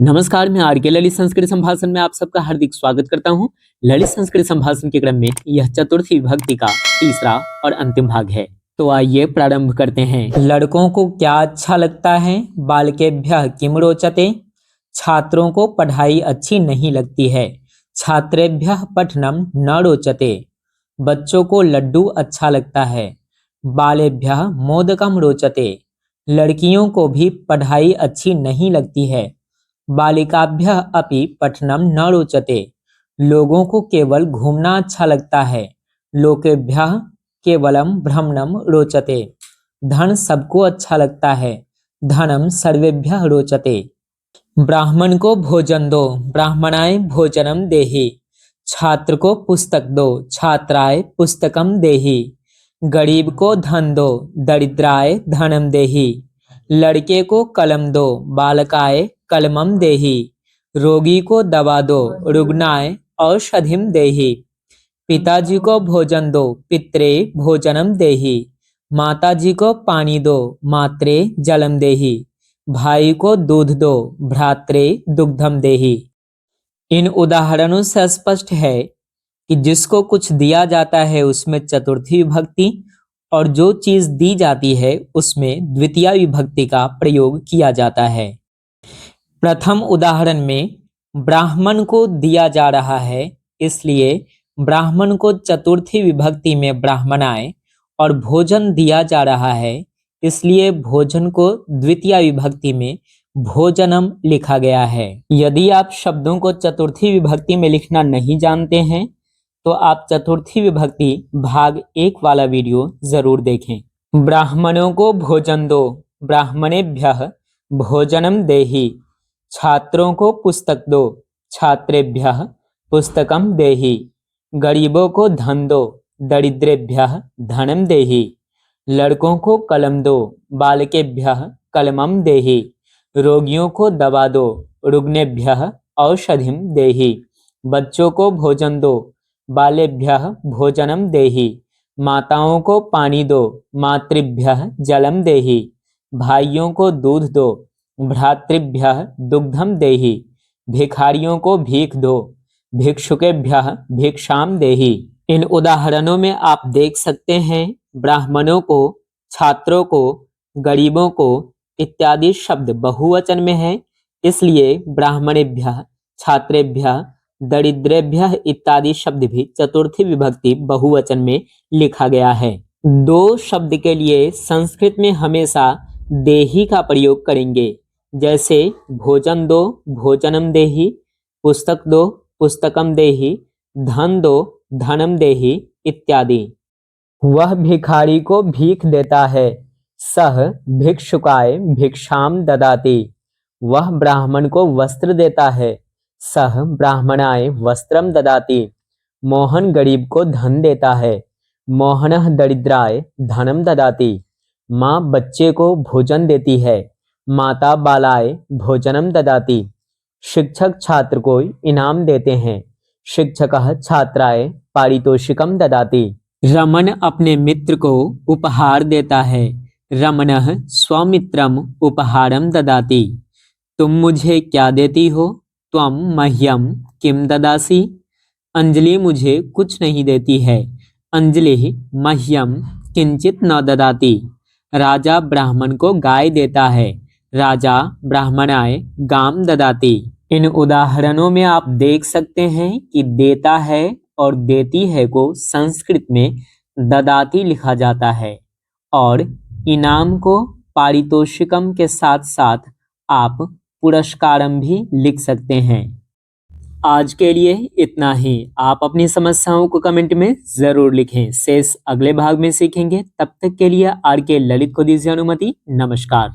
नमस्कार, मैं आरके ललित संस्कृत संभाषण में आप सबका हार्दिक स्वागत करता हूं। ललित संस्कृत संभाषण के क्रम में यह चतुर्थी विभक्ति का तीसरा और अंतिम भाग है। तो आइए प्रारंभ करते हैं। लड़कों को क्या अच्छा लगता है? बालकेभ्यः किम रोचते? छात्रों को पढ़ाई अच्छी नहीं लगती है। छात्रेभ्यः पठनम न रोचते। बच्चों को लड्डू अच्छा लगता है। बालेभ्यः मोदकम रोचते। लड़कियों को भी पढ़ाई अच्छी नहीं लगती है। बालिकाभ्यः अपि पठनम न रोचते। लोगों को केवल घूमना अच्छा लगता है। लोकेभ्यः केवलम भ्रमणम रोचते। धन सबको अच्छा लगता है। धनम सर्वेभ्यः रोचते। ब्राह्मण को भोजन दो, ब्राह्मणाय भोजनम देहि। छात्र को पुस्तक दो, छात्राय पुस्तकम देहि। गरीब को धन दो, दरिद्राय धनम देहि। लड़के को कलम दो, बालकाय कलमम देहि। रोगी को दवा दो, रुग्णाय औषधिम देहि। पिताजी को भोजन दो, पित्रे भोजनम देहि। माताजी को पानी दो, मात्रे जलम देहि। भाई को दूध दो, भ्रात्रे दुग्धम देहि। इन उदाहरणों से स्पष्ट है कि जिसको कुछ दिया जाता है उसमें चतुर्थी विभक्ति और जो चीज दी जाती है उसमें द्वितीय विभक्ति का प्रयोग किया जाता है। प्रथम उदाहरण में ब्राह्मण को दिया जा रहा है, इसलिए ब्राह्मण को चतुर्थी विभक्ति में ब्राह्मणाय और भोजन दिया जा रहा है, इसलिए भोजन को द्वितीय विभक्ति में भोजनम लिखा गया है। यदि आप शब्दों को चतुर्थी विभक्ति में लिखना नहीं जानते हैं तो आप चतुर्थी विभक्ति भाग 1 वाला वीडियो जरूर देखें। ब्राह्मणों को भोजन दो, ब्राह्मणेभ्यः भोजनम देहि। छात्रों को पुस्तक दो, छात्रेभ्यः पुस्तकम देहि। गरीबों को धन दो, दरिद्रेभ्यः धनम देहि। लड़कों को कलम दो, बालकेभ्यः कलमम देहि। रोगियों को दवा दो, रुग्णेभ्यः औषधिम देहि। बच्चों को भोजन दो, बालेभ्यः भोजनम देहि। माताओं को पानी दो, मातृभ्यः जलम देहि। भाइयों को दूध दो, भ्रातृभ्यः दुग्धम देहि। भिखारियों को भीख दो, भिक्षुकेभ्यः भिक्षाम देहि। इन उदाहरणों में आप देख सकते हैं ब्राह्मणों को, छात्रों को, गरीबों को इत्यादि शब्द बहुवचन में है, इसलिए ब्राह्मणेभ्यः, छात्रेभ्यः, दरिद्रेभ्यः इत्यादि शब्द भी चतुर्थी विभक्ति बहुवचन में लिखा गया है। दो शब्द के लिए संस्कृत में हमेशा देहि का प्रयोग करेंगे, जैसे भोजन दो, भोजनम देहि। पुस्तक दो, पुस्तकम देहि। धन दो, धनम देहि इत्यादि। वह भिखारी को भीख देता है, सह भिक्षुकाय भिक्षाम ददाति। वह ब्राह्मण को वस्त्र देता है, सह ब्राह्मणाय वस्त्रम ददाति। मोहन गरीब को धन देता है, मोहनः दरिद्राय धनम ददाति। माँ बच्चे को भोजन देती है, माता बालाय भोजनम ददाति। शिक्षक छात्र को इनाम देते हैं, शिक्षकः छात्राय पारितोषिकम ददाति। रमन अपने मित्र को उपहार देता है, रमणः स्वमित्रम उपहारम ददाति। तुम मुझे क्या देती हो, त्वं मह्यम किम ददासि। अंजलि मुझे कुछ नहीं देती है, अंजलि मह्यम किंचित न ददाति। राजा ब्राह्मण को गाय देता है, राजा ब्राह्मणाय गाम ददाति। इन उदाहरणों में आप देख सकते हैं कि देता है और देती है को संस्कृत में ददाति लिखा जाता है और इनाम को पारितोषिकम के साथ साथ आप पुरस्कारम भी लिख सकते हैं। आज के लिए इतना ही। आप अपनी समस्याओं को कमेंट में जरूर लिखें। शेष अगले भाग में सीखेंगे। तब तक के लिए आरके ललित को दीजिए अनुमति। नमस्कार।